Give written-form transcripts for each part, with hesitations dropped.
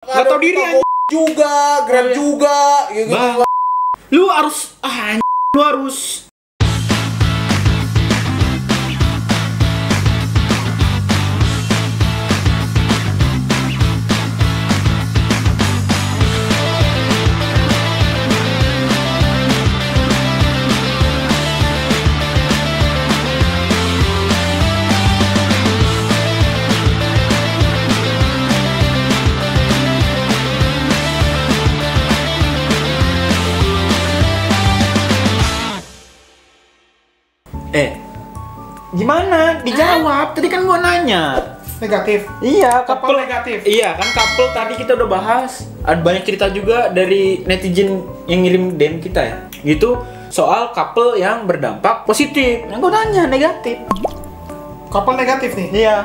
Gak tau diri anjing. Juga, Grab juga, gitu. Lu harus lu harus gimana? Dijawab. Tadi kan gua nanya. Negatif. Iya, Couple negatif. Iya, kan couple tadi kita udah bahas. Ada banyak cerita juga dari netizen yang ngirim DM kita ya. Gitu soal couple yang berdampak positif. Yang gua nanya negatif. Couple negatif nih. Iya.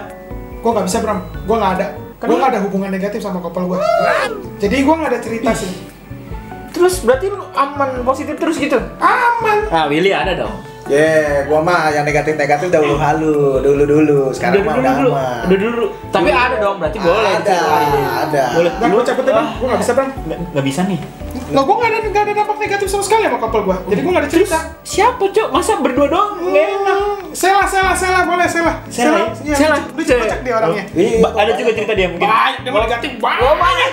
Gua nggak bisa, Bram. Gua nggak ada. Gua nggak ada hubungan negatif sama couple gua. Jadi gua nggak ada cerita sih. Terus berarti lu aman positif terus gitu? Aman. Ah, Willy ada dong. Gua mah yang negatif-negatif dulu dulu. Sekarang mah udah aman. Dulu. Tapi ada dong, berarti boleh. Ada. Boleh. Nah, gua cabut deh, Bram. Gua nggak bisa, Bram. Nggak bisa nih. Lah, gua nggak ada dampak negatif sama sekali sama couple gua. Jadi gua nggak ada cerita. Siapa, Cok? Masa berdua doang? Nggak enak. Sela, boleh Sela. Iya, Sela. Lu cocok dia orangnya. Ada juga cerita dia mungkin. Banyak, dia mau negatif banget. banyak.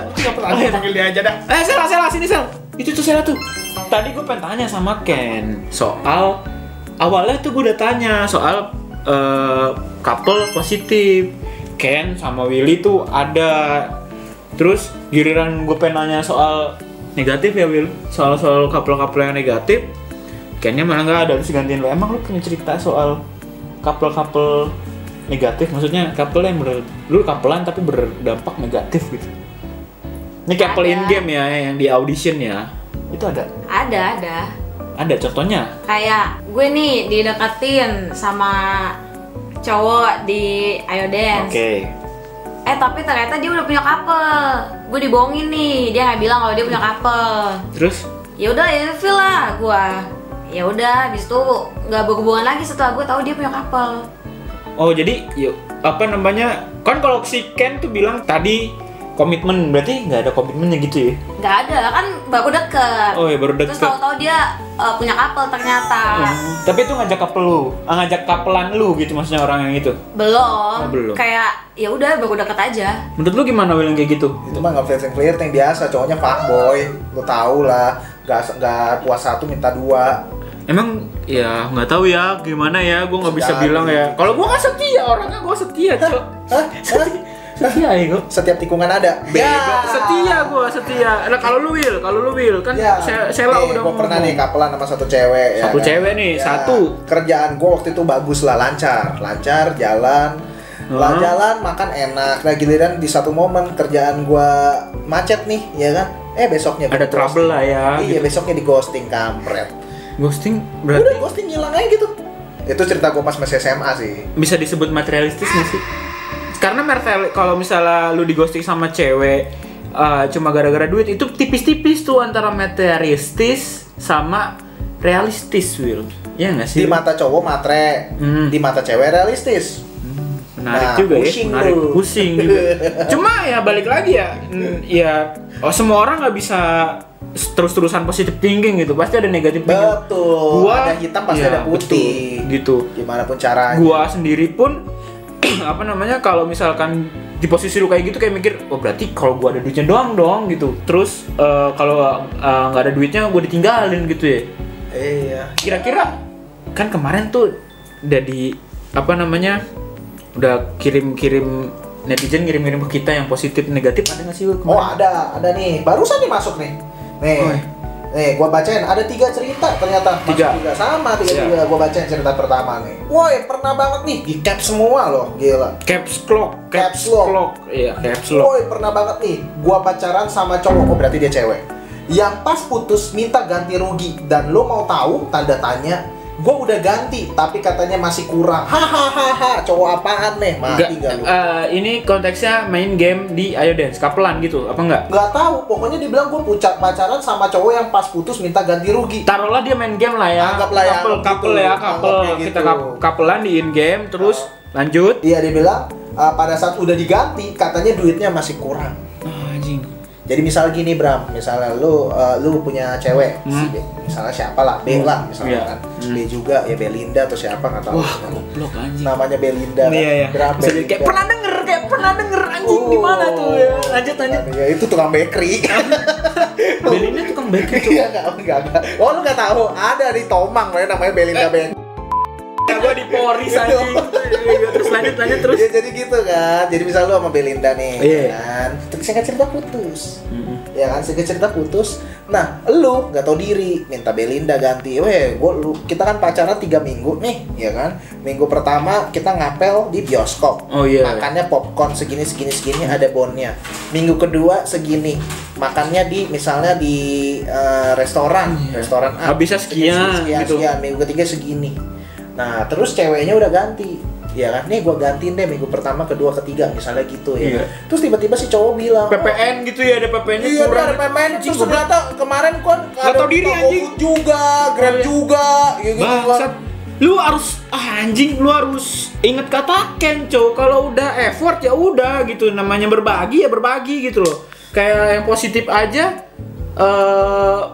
Nggak pernah panggil dia aja dah. Sela, sini Sel. Itu tuh Sela tuh. Tadi gue pengen tanya sama Ken soal awalnya tuh gue udah tanya soal couple positif. Ken sama Willy tuh ada. Terus giliran gue pengen nanya soal negatif ya Will, soal couple yang negatif. Kennya malah nggak ada, terus gantiin lo. Emang lu punya cerita soal couple negatif? Maksudnya couple yang lu couplean tapi berdampak negatif gitu. Ini couple in game ya, yang di audition ya. Itu ada? Ada. Ada contohnya? Kayak gue nih dideketin sama cowok di Ayo Dance. Oke. Tapi ternyata dia udah punya couple. Gue dibohongin nih, dia nggak bilang kalau dia punya couple. Terus? Ya udah, ilfil lah gue. Ya udah, habis itu nggak berhubungan lagi setelah gue tahu dia punya couple. Oh jadi, yuk apa namanya? Kan kalau si Ken tuh bilang tadi komitmen, berarti nggak ada komitmennya gitu ya? Nggak ada, kan baru deket. Oh ya baru deket. Terus tahu-tahu dia punya couple ternyata. Tapi itu ngajak couple lu, ngajak couplean lu gitu maksudnya orang yang itu? Belum. Oh, belum. Kayak ya udah baru deket aja. Menurut lu gimana Will yang kayak gitu? Itu mah nggak flirting biasa, cowoknya fuckboy. Lu tau lah, nggak puas satu minta dua. Emang ya nggak tahu ya gimana ya, gue nggak bisa Jadi. bilang ya. Kalau gue nggak setia orangnya, gue setia Cok. Setia ya gue. Setiap tikungan ada. Setia. Nah kalau lu Will kan Sela udah gue pernah nih couplean sama satu cewek. Satu cewek nih, satu. Kerjaan gue waktu itu bagus lah, lancar, jalan. Jalan, makan enak. Nah giliran di satu momen kerjaan gue macet nih, ya kan? Besoknya Ada trouble lah ya. Iya, gitu. besoknya di ghosting, kampret. Ghosting berarti Udah ghosting, hilang aja gitu. Itu cerita gue pas masih SMA sih. bisa disebut materialistis nggak sih? Karena kalau misalnya lu di ghosting sama cewek cuma gara-gara duit, itu tipis-tipis tuh antara materialistis sama realistis, Will. Iya nggak sih? Di mata cowok matre, di mata cewek realistis. Menarik Nah, juga pusing ya, menarik, lu. pusing juga. Cuma ya balik lagi ya, semua orang nggak bisa terus-terusan positive thinking gitu, pasti ada negatif thinking. Betul. Ada hitam pasti ada putih. Betul, gitu. Gimana pun caranya. Gua sendiri pun apa namanya, kalau misalkan di posisi lu kayak gitu kayak mikir, oh berarti kalau gua ada duitnya doang dong gitu. Terus kalau nggak ada duitnya gua ditinggalin gitu ya. Iya. Kira-kira kan kemarin tuh udah di apa namanya, udah kirim netizen ngirim ke kita yang positif negatif, ada nggak sih Will? Oh ada nih. Barusan nih masuk nih. Nih, gua bacain. Ada 3 cerita ternyata. Masuk 3. juga sama 3. Gua bacain cerita pertama nih. Woi, pernah banget nih di caps semua loh, gila. Caps lock. Iya, caps lock. Woi, pernah banget nih. Gua pacaran sama cowok, oh berarti dia cewek. Yang pas putus minta ganti rugi, dan lo mau tahu tanda tanya? Gua udah ganti, tapi katanya masih kurang. Hahaha, cowok apaan nih? Mati gak lu? Ini konteksnya main game di Ayo Dance, couplean gitu, apa enggak? Gak tahu, pokoknya dibilang gue pacaran sama cowok yang pas putus minta ganti rugi. Taruhlah dia main game lah ya. Anggaplah ya, couple. gitu. Kita couplean di in game, terus lanjut. Iya, dia bilang pada saat udah diganti katanya duitnya masih kurang. Anjing. Jadi misal gini Bram, misalnya lu punya cewek, si B, misalnya siapa lah, B lah misalnya Iya. kan, B juga ya Belinda atau siapa nggak tahu. Wah, goblok anjing. Namanya Belinda. Kan? Iya. Bram, Bisa jadi kayak pernah denger anjing di mana tuh ya. Lanjut. Ya itu tukang bakery. Belinda tukang bakery tuh. Iya enggak. Oh lu nggak tahu? Ada di Tomang namanya Belinda Bakery. Ya gua di Poris anjing. Terus lanjut terus. Ya jadi gitu kan. Jadi misal lu sama Belinda nih, Iya. kan. Terus singkat cerita putus. Ya kan, singkat cerita putus. Nah, lu nggak tahu diri, minta Belinda ganti. Kita kan pacaran 3 minggu nih, ya kan. Minggu pertama kita ngapel di bioskop. Oh iya. Makannya popcorn segini ada bonnya. Minggu kedua segini. Makannya misalnya di restoran A. Habisnya sekian gitu. Sekian. Minggu ketiga segini. Nah, terus ceweknya udah ganti. Ya kan, nih gue gantiin deh minggu pertama, kedua, ketiga misalnya gitu ya. Iya. Terus tiba-tiba si cowok bilang, PPN gitu ya, ada PPN-nya iya kurang. ada PPN. Terus ternyata kemarin kan Nggak tahu diri, anjing. GoFood juga, Grab juga, ya gitu Bangsat. kan. Lu harus inget kata Ken, cow. Kalau udah effort ya udah gitu, namanya berbagi ya berbagi gitu loh. Kayak yang positif aja.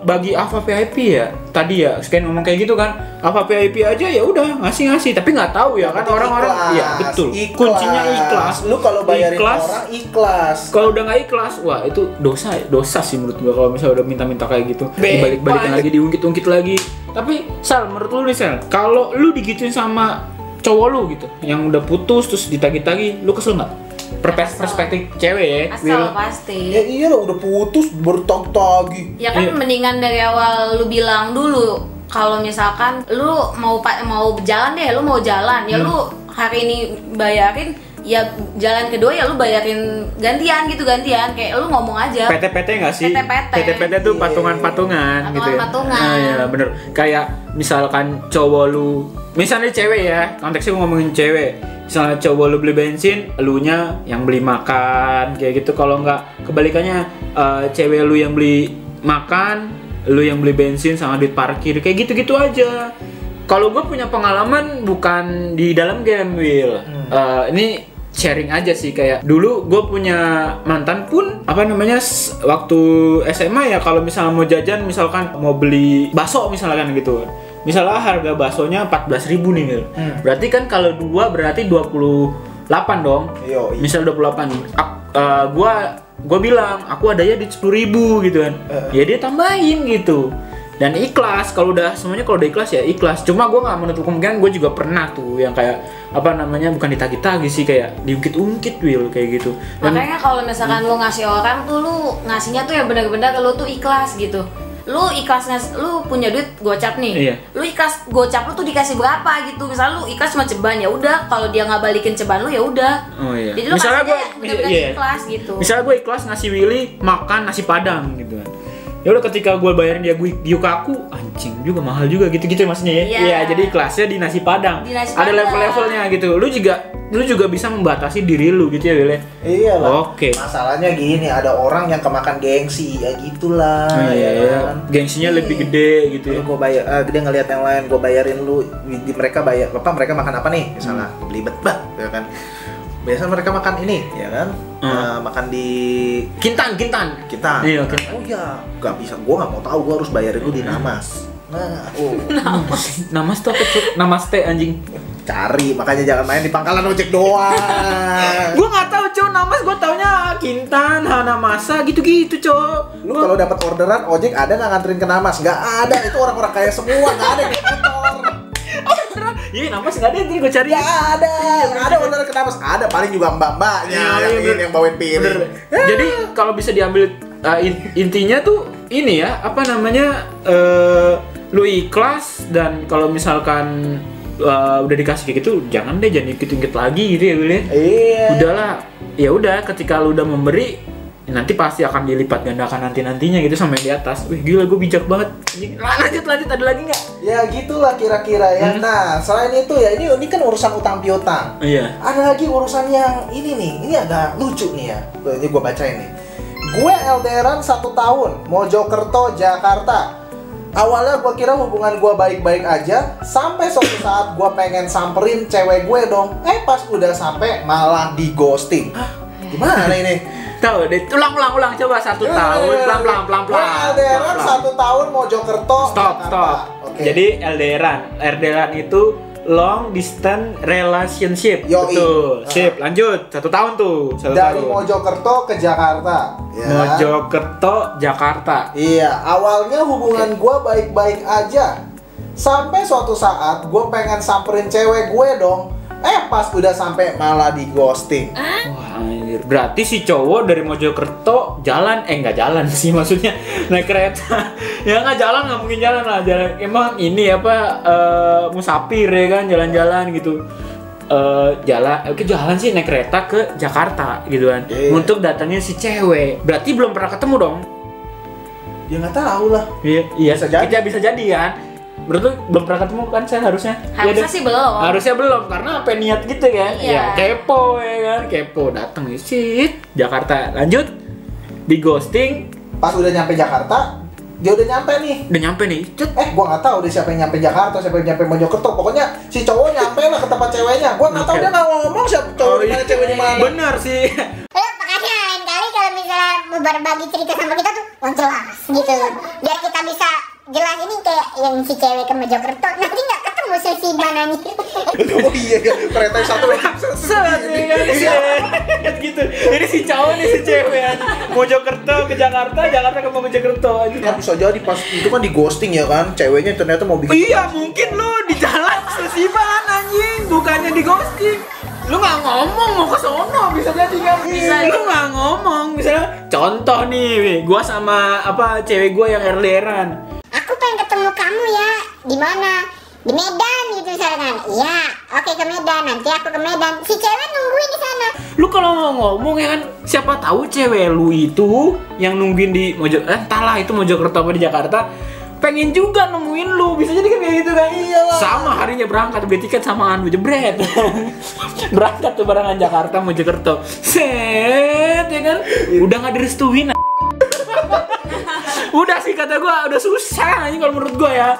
Bagi Ava VIP ya tadi ya Scan ngomong kayak gitu kan, Ava VIP aja ya udah ngasih tapi nggak tahu ya kan orang-orang. Iya betul, kuncinya ikhlas. Lu kalau bayarin Ikhlas. orang ikhlas. Kalau udah nggak ikhlas, wah itu dosa sih menurut gua. Kalau misalnya udah minta kayak gitu, dibalik-balikin lagi, diungkit-ungkit lagi. Tapi Sal, menurut lu nih Sal, kalau lu digituin sama cowok lu gitu yang udah putus terus ditagi-tagi, lu kesel nggak? Perspektif cewek ya, Asal pasti. Ya iya lah, udah putus bertagi-tagi. Ya kan Iya. mendingan dari awal lu bilang dulu. Kalau misalkan lu mau jalan deh, lu mau jalan, ya lu hari ini bayarin, ya jalan kedua ya lu bayarin gantian kayak lu ngomong aja. PT nggak sih? PT tuh patungan-patungan gitu ya. Patungan. Nah, ya bener. Kayak misalkan cowok lu, misalnya cewek ya, konteksnya gua ngomongin cewek. Misalnya cowok lu beli bensin, elunya yang beli makan, kayak gitu. Kalau nggak kebalikannya, cewek lu yang beli makan, lu yang beli bensin sama duit parkir, kayak gitu-gitu aja. Kalau gue punya pengalaman bukan di dalam game, Will. Ini sharing aja sih, kayak dulu gue punya mantan pun waktu SMA ya, kalau misalnya mau jajan, misalkan mau beli bakso misalkan gitu, misalnya harga baksonya 14.000 nih Mil. Berarti kan kalau 2 berarti 28 dong. Iya. Misal 28. Gua bilang aku adanya di 10.000 gitu kan. Ya dia tambahin gitu. Dan ikhlas, kalau udah semuanya kalau udah ikhlas ya ikhlas. Cuma gue nggak menutup kemungkinan gue juga pernah tuh yang kayak bukan ditagi-tagi sih, kayak diungkit-ungkit Will kayak gitu. Dan Makanya kalau misalkan lu ngasih orang tuh, lu ngasihnya tuh yang benar-benar lu tuh ikhlas gitu. Lu lu punya duit gocap nih. Iya. Lu ikhlas gocap lu tuh dikasih berapa gitu. Misal lu ikhlas cuma ceban, ya udah, kalau dia nggak balikin ceban lu ya udah. Oh iya. Jadi lu Misalnya kasihnya gua- benar-benar iya. ikhlas gitu. Misalnya gue ikhlas ngasih Willy makan nasi padang gitu kan. Ya udah, ketika gue bayarin dia Gyukaku, anjing juga mahal juga gitu-gitu maksudnya ya. Iya. Iya, jadi ikhlasnya di nasi padang. Di nasi Ada padang. level-levelnya gitu. Lu juga bisa membatasi diri lu gitu ya, Will. Iya lah. Oke. Masalahnya gini, ada orang yang kemakan gengsi, ya gitulah. Iya, ya kan? gengsinya lebih gede gitu ya. Lu gue bayar, dia ngelihat yang lain, gue bayarin lu, mereka bayar, mereka makan apa nih? Misalnya belibet bah, ya kan? Biasanya mereka makan ini, ya kan? Makan di Kintan. kita. Iya, kintan. Oh ya, nggak bisa, gue nggak mau tahu, gue harus bayarin lu di Namas. Nah, Namas tuh apa, Cuk? Namaste anjing. cari, makanya jangan main di pangkalan ojek doang. Gua nggak tahu, Cuk. Namas gua taunya Kintan, Hanamasa gitu-gitu, Cuk. Lu kalau dapat orderan ojek ada nggak nganterin ke Namas? Nggak ada, itu orang-orang kaya semua, nggak ada yang naik motor. Iya, Namas nggak ada, nanti gua cari. Nggak ada orderan ke Namas. Ada paling juga mbak-mbaknya yang bawain piring. Jadi kalau bisa diambil intinya tuh ini ya, lu ikhlas, dan kalau misalkan udah dikasih kayak gitu, jangan ikut-ikut lagi gitu ya, Will. Iya. Udahlah, ya udah, ketika lu udah memberi, nanti pasti akan dilipat gandakan nantinya gitu sama yang di atas. Wih, gila, gue bijak banget. Lanjut, ada lagi nggak? Ya gitulah kira-kira ya. Nah, selain itu ya, ini kan urusan utang piutang. Iya. Ada lagi urusan yang ini nih, ini agak lucu nih ya. Ini gue bacain nih. Gue LDRan 1 tahun, Mojokerto, Jakarta. Awalnya gue kira hubungan gue baik-baik aja, sampai suatu saat gue pengen samperin cewek gue dong. Pas udah sampai malah di ghosting. Gimana ini? Tahu deh, ulang coba 1 tahun pelan. Gue LDRan 1 tahun Mojokerto. Stop. Oke. Jadi LDRan itu long distance relationship. Yoi. Betul. Sip, lanjut. 1 tahun tuh. 1 Dari tahun. Mojokerto ke Jakarta. Ya. Mojokerto, Jakarta. Iya, awalnya hubungan gue baik-baik aja. Sampai suatu saat gue pengen samperin cewek gue dong. Pas udah sampai malah di ghosting. Wah, anjir. Berarti si cowok dari Mojokerto jalan, nggak jalan sih, maksudnya naik kereta. Ya nggak jalan, nggak mungkin jalan lah. Jalan emang ini apa musafir ya kan, jalan-jalan gitu. Jalan sih naik kereta ke Jakarta gitu kan. Iya. Untuk datangnya si cewek. Berarti belum pernah ketemu dong. Ya nggak tahu lah. Iya, Bisa jadi. bisa jadi kan. Menurut lu belum pernah ketemu kan saya harusnya? Harusnya sih belum. Harusnya belum, karena apa niat gitu kan? Iya. Ya kepo ya kan, kepo datang sih Jakarta, lanjut di ghosting. Pas udah nyampe Jakarta, dia udah nyampe nih. Udah nyampe nih, cut. Gua nggak tahu deh siapa yang nyampe Jakarta, siapa yang nyampe Mojokerto. Pokoknya si cowok nyampe lah ke tempat ceweknya. Gua nggak tahu Oke. dia nggak ngomong siapa cowok di mana, cewek di mana. Bener sih. Makanya lain kali kalau misalnya berbagi cerita sama kita tuh jelas gitu, biar kita bisa jelas ini kayak yang si cewek ke Mojokerto nanti nggak ketemu si mananya. Oh iya, kereta satu lagi. Set ya kan, gitu. Ini si cowok nih si cewek aja. Mojokerto ke Jakarta, Jakarta ke Mojokerto aja. Kan bisa jadi pas itu kan di ghosting ya kan, ceweknya ternyata mau bikin. Iya, mungkin lu di jalan sesiban anjing, bukannya di ghosting. Lu nggak ngomong mau ke sono, bisa jadi kan? Bisa. Lu nggak ngomong, misalnya contoh nih, gua sama cewek gua yang LDRan. Aku pengen ketemu kamu ya, di mana? Di Medan gitu misalkan. Iya, oke ke Medan. Nanti aku ke Medan. Si cewek nungguin di sana. Lu kalau mau ngomong ya kan, siapa tahu cewek lu itu yang nungguin di entahlah itu Mojokerto apa di Jakarta, pengen juga nemuin lu, bisa jadi kan kayak gitu kan. Iyalah. Sama harinya berangkat, beli tiket samaan, jebret. Berangkat tuh barengan Jakarta Mojokerto. Set ya kan, udah nggak direstuin. Udah sih kata gua udah susah nih kalau menurut gua ya.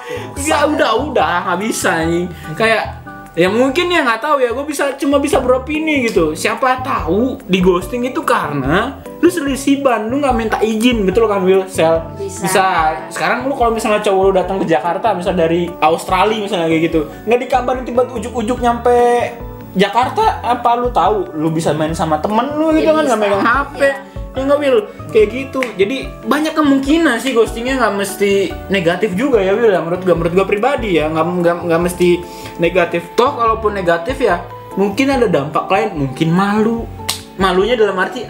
Ya udah nggak bisa nih. Kayak ya mungkin ya nggak tahu ya, gua cuma bisa beropini gitu. Siapa tahu di ghosting itu karena lu selisiban, lu nggak minta izin, betul kan Will? Bisa. Sekarang lu kalau misalnya cowok lu datang ke Jakarta, misal dari Australia misalnya kayak gitu, nggak dikabarin tiba ujuk-ujuk nyampe Jakarta, apa lu tahu lu bisa main sama temen lu gitu Ya kan, nggak bisa. megang HP. Ya. Ya nggak Will, kayak gitu. Jadi banyak kemungkinan sih ghostingnya nggak mesti negatif juga ya Will ya. Menurut gua pribadi ya nggak mesti negatif. Toh kalaupun negatif ya mungkin ada dampak lain, mungkin malunya dalam arti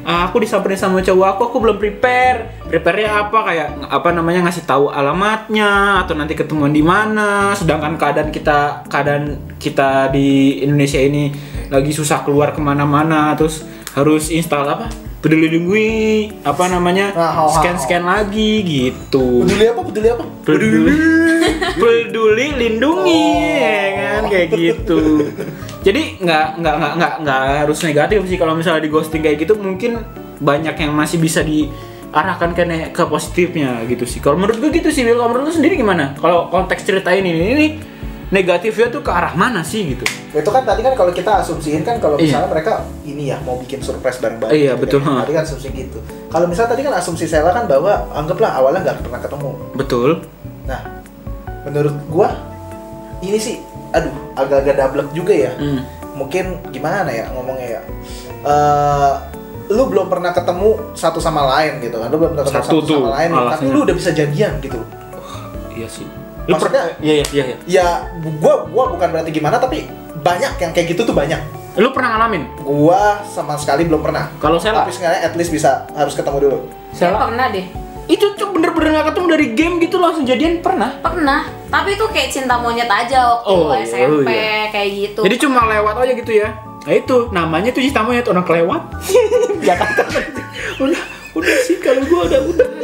aku disamperin sama cowok aku belum prepare-nya apa, kayak ngasih tahu alamatnya atau nanti ketemuan di mana, sedangkan keadaan kita di Indonesia ini lagi susah keluar kemana-mana, terus harus install Peduli Lindungi, scan lagi gitu. Peduli Lindungi ya kan, kayak gitu. Jadi nggak harus negatif sih kalau misalnya di ghosting kayak gitu, mungkin banyak yang masih bisa diarahkan ke positifnya gitu sih. Kalau menurut gue gitu sih, Will. Kalau menurut lu sendiri gimana? Kalau konteks cerita ini negatifnya tuh ke arah mana sih gitu? Itu kan tadi kan kalau kita asumsiin kan kalau misalnya mereka ini ya mau bikin surprise bareng-bareng. Iya, gitu betul. Kan. Tadi kan asumsi gitu. Kalau misalnya tadi kan asumsi Sela kan bahwa anggaplah awalnya nggak pernah ketemu. Betul. Nah, menurut gua ini sih agak-agak dablek juga ya. Mungkin gimana ya ngomongnya ya. Lu belum pernah ketemu satu sama lain gitu kan. Lu belum pernah ketemu satu sama lain, tapi lu udah bisa jadian gitu. Iya sih. Maksudnya iya. Ya, gua bukan berarti gimana, tapi banyak yang kayak gitu tuh banyak. Lu pernah ngalamin? Gua sama sekali belum pernah. Kalau saya Tapi sekali at least harus ketemu dulu. Saya pernah deh. Itu tuh bener-bener gak ketemu dari game gitu langsung jadian pernah. Tapi itu kayak cinta monyet aja waktu SMP kayak gitu. Jadi cuma lewat aja gitu ya. Nah itu namanya tuh cinta monyet, orang kelewat. Jakarta. udah sih kalau gua udah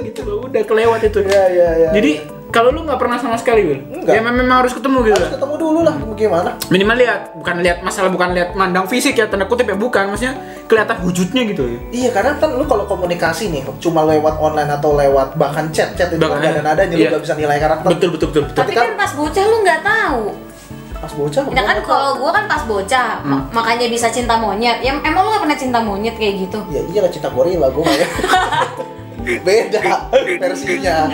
gitu loh, udah kelewat itu. Iya. Jadi kalau lu nggak pernah sama sekali, Will? Enggak. Ya memang harus ketemu gitu. Harus ketemu dulu lah, gimana? Minimal bukan lihat mandang fisik ya, tanda kutip ya, bukan, maksudnya kelihatan wujudnya gitu ya. Iya, karena kan lu kalau komunikasi nih cuma lewat online atau lewat bahkan chat itu kan nggak ada nadanya, lu nggak bisa nilai karakter. Betul. Tapi kan pas bocah lu nggak tahu. Pas bocah. Nah kan kalau gue kan pas bocah, makanya bisa cinta monyet. Ya emang lu gak pernah cinta monyet kayak gitu? Ya iya lah, cinta gorila gue ya. Beda versinya.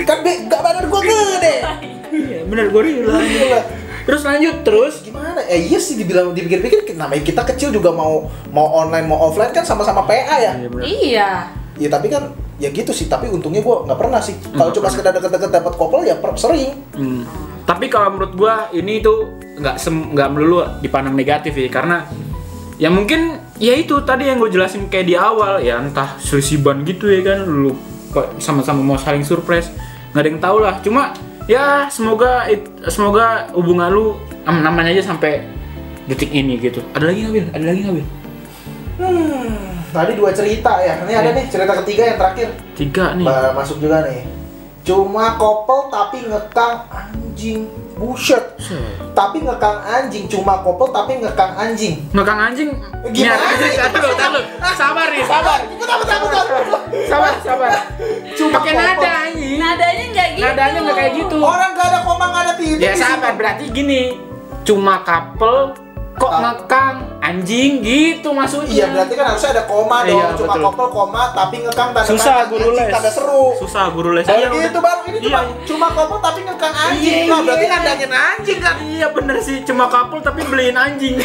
Kan gak badan gue gede. Iya, bener gorila. Terus lanjut terus. Gimana? Iya sih dipikir-pikir namanya kita kecil juga mau online mau offline kan sama-sama PA ya. Iya, bener. Iya. Ya tapi kan ya gitu sih, tapi untungnya gue nggak pernah sih. Kalau cuma sekedar deket-deket dapat couple ya sering. Tapi kalau menurut gua ini tuh nggak melulu dipandang negatif ya, karena ya mungkin ya itu tadi yang gue jelasin kayak di awal ya, entah selisiban gitu ya kan, lu sama-sama mau saling surprise, nggak ada yang tahu lah. Cuma ya semoga hubungan lu namanya aja sampai detik ini gitu. Ada lagi nggak Bil? Ada lagi nggak Bil? Tadi 2 cerita ya. Ini ada nih cerita ketiga yang terakhir. 3 nih. Masuk juga nih. Cuma couple tapi ngekang anjing. Buset. Tapi ngekang anjing, cuma couple tapi ngekang anjing. Ngekang anjing? Gimana? Tahu. Sabar nih, sabar. Sabar. Cuma Pakai nada anjing. Nadanya nggak gitu. Nadanya nggak kayak gitu. Orang gak ada koma, gak ada titik. Ya sabar, berarti gini. Cuma couple kok ngekang anjing gitu maksudnya. Iya, berarti kan harusnya ada koma dong. Iya, Cuma betul. couple koma tapi ngekang tanda Susah tanda guru anjing, les. tanda seru. Susah guru les. Baru Iya, gitu udah. baru ini Iya. cuma couple tapi ngekang anjing. Iya, Lah berarti iya. ngandangin anjing kan. Iya bener sih, cuma couple tapi beliin anjing.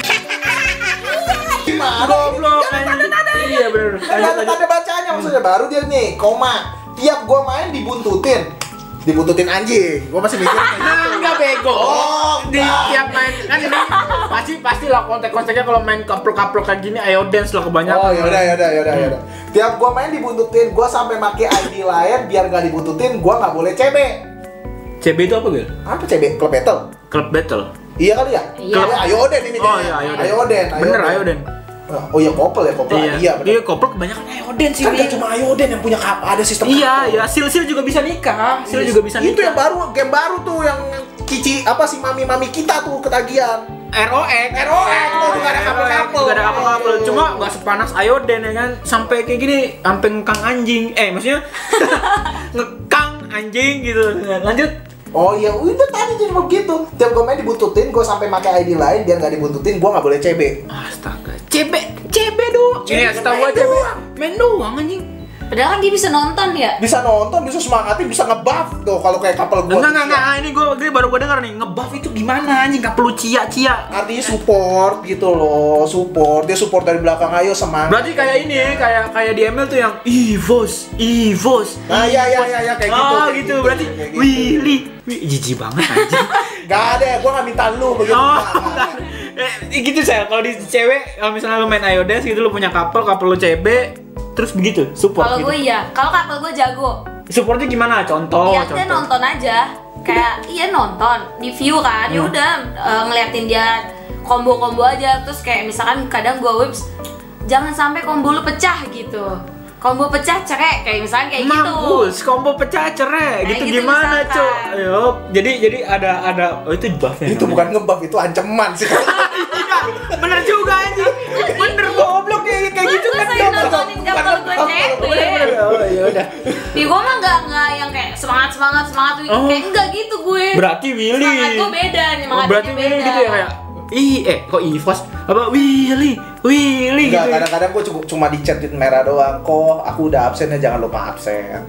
Gimana? Goblok anjing. Iya bener. Kan ada bacanya maksudnya baru dia nih koma. Tiap gua main dibuntutin anjing. Gua masih mikir kayak gitu. Enggak bego. Oh, Di enggak. tiap main kan ini pasti lah kontek-konteknya kalau main couple-couple kayak gini ayo dance lah kebanyakan. Oh yaudah. Tiap gua main dibuntutin, gua sampai pakai ID lain biar gak dibuntutin, gua nggak boleh CB. CB itu apa Bil? Apa CB? Klub battle? Club battle. Iya kali ya? Iya. Klub Ayoden ini Oh kayaknya. iya Ayoden. Bener Ayoden. Oh iya couple ya, couple. Iya bener. Iya couple kebanyakan Ayoden sih. Kan Bil. gak cuma Ayoden yang punya ada sistem Iya, couple. ya, sil juga bisa nikah. Sil juga bisa nikah. Itu yang baru, game baru tuh yang Cici apa sih mami kita tuh ketagihan. ROX tuh nggak ada couple-couple. Nggak ada couple. Cuma nggak sepanas Ayoden ya kan. Sampai kayak gini, sampai ngekang anjing. Maksudnya ngekang anjing gitu. Lanjut. Oh iya, udah tadi jadi begitu. Tiap gue main dibuntutin, gue sampai pakai ID lain biar nggak dibuntutin, gue nggak boleh CB. Astaga. CB doang. Ini setahu gua CB. Main doang anjing. Padahal kan dia bisa nonton ya. Bisa nonton, bisa semangatin, bisa ngebuff tuh kalau kayak couple gue. Enggak. Ini baru gua denger nih. Ngebuff itu gimana anjing? Nggak perlu cia-cia. Artinya support gitu loh, support. Dia support dari belakang, ayo semangat. Berarti kayak ini ya, kayak di ML tuh yang Evos. Nah, iya kayak gitu. Oh kayak gitu, berarti kayak gitu. Willy. Jijik banget anjing. Gak ada, gue gak minta lu begitu. Oh, Nggak. gitu saya. Kalau di cewek, kalau misalnya lu main Ayo Dance gitu, lu punya couple lu CB, terus begitu support. Kalau gitu. gue iya, kalau couple gue jago. Supportnya gimana? Contoh. Iya, dia nonton aja. Kayak iya nonton di view kan. Ya udah ngeliatin dia combo aja, terus kayak misalkan kadang gue whips jangan sampai combo lu pecah gitu. Combo pecah cerai kayak misalkan kayak gitu. Mampus, combo pecah cerai. Nah, gitu gitu gimana, misalkan. Cok? Ayo. Jadi ada oh itu buff ya. Itu bukan ngebuff, itu ancaman sih. Iya, bener juga anjing. Bener goblok kayak gitu Gue kan. sering nontonin couple gue cewek. Oh, ya udah. Di gue mah nggak yang kayak semangat Oh. kayak enggak gitu gue. Berarti Willy. Semangat gue beda nih, Berarti Willy gitu ya kayak kok Evos apa Willy Enggak, gitu. kadang-kadang gue cuma di chatin merah doang. Kok aku udah absen ya, jangan lupa absen.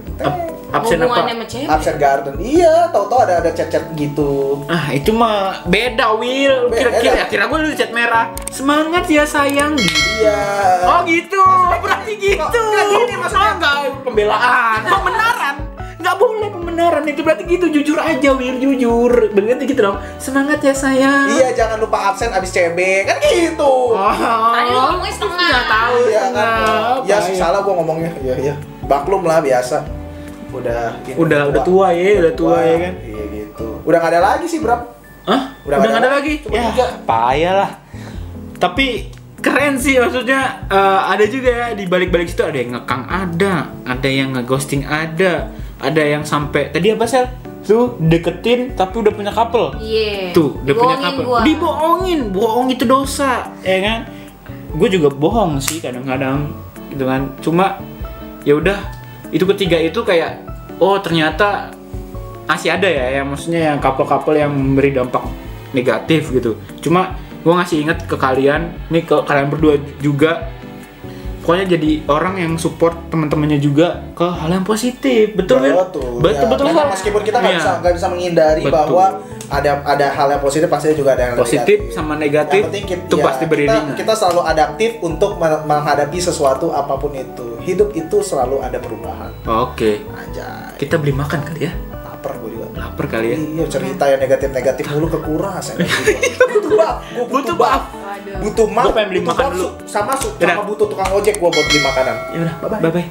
Absen Hubungannya apa? sama cewek. Absen garden. Iya, tahu-tahu ada chat-chat gitu. Ah itu mah beda Will. Kira gue lu chat merah. Semangat ya sayang. Iya. Oh gitu. Berarti gitu. Nggak gini maksudnya. Enggak pembelaan. Pembenaran. Nggak boleh pembenaran itu berarti gitu, jujur aja Will, jujur. Berarti gitu dong. Semangat ya sayang. Iya, jangan lupa absen abis CB. Kan gitu. Tadi lu ngomongnya setengah. Nggak tahu Iya setengah. kan. Ya Apa ya? salah gue ngomongnya. Iya. Baklum lah biasa. Udah tua ya kan. Iya gitu. Udah nggak ada lagi sih, Bram. Hah? Udah Udah nggak nggak ada ada lagi? lagi? Cuma Ya, 3. payah lah. Tapi keren sih maksudnya, ada juga ya di balik-balik situ ada yang ngekang ada yang ngeghosting ada yang sampai tadi apa Sel? Tuh deketin tapi udah punya couple. Iya. Tuh, udah punya Dibohongin couple. gua. Dibohongin, bohong itu dosa, ya kan? Gue juga bohong sih kadang-kadang gitu kan. Cuma ya udah, itu ketiga itu kayak oh ternyata masih ada ya, yang maksudnya yang couple-couple yang memberi dampak negatif gitu. Cuma gue ngasih inget ke kalian, nih ke kalian berdua juga, pokoknya jadi orang yang support teman-temannya juga ke hal yang positif. Betul kan? Betul. Karena meskipun kita nggak bisa menghindari bahwa ada hal yang positif, pasti juga ada yang positif negatif. sama negatif. Yang penting itu pasti beriringan. Kita selalu adaptif untuk menghadapi sesuatu apapun itu. Hidup itu selalu ada perubahan. Oke. Anjay. Kita beli makan kali ya? Lapar gue juga. Lapar kali ya? Iya, cerita yang negatif mulu kekuras. Butuh maaf. Waduh. Butuh maaf. Gua pengen beli makan dulu. Sama butuh tukang ojek gua buat beli makanan. Ya udah, bye bye.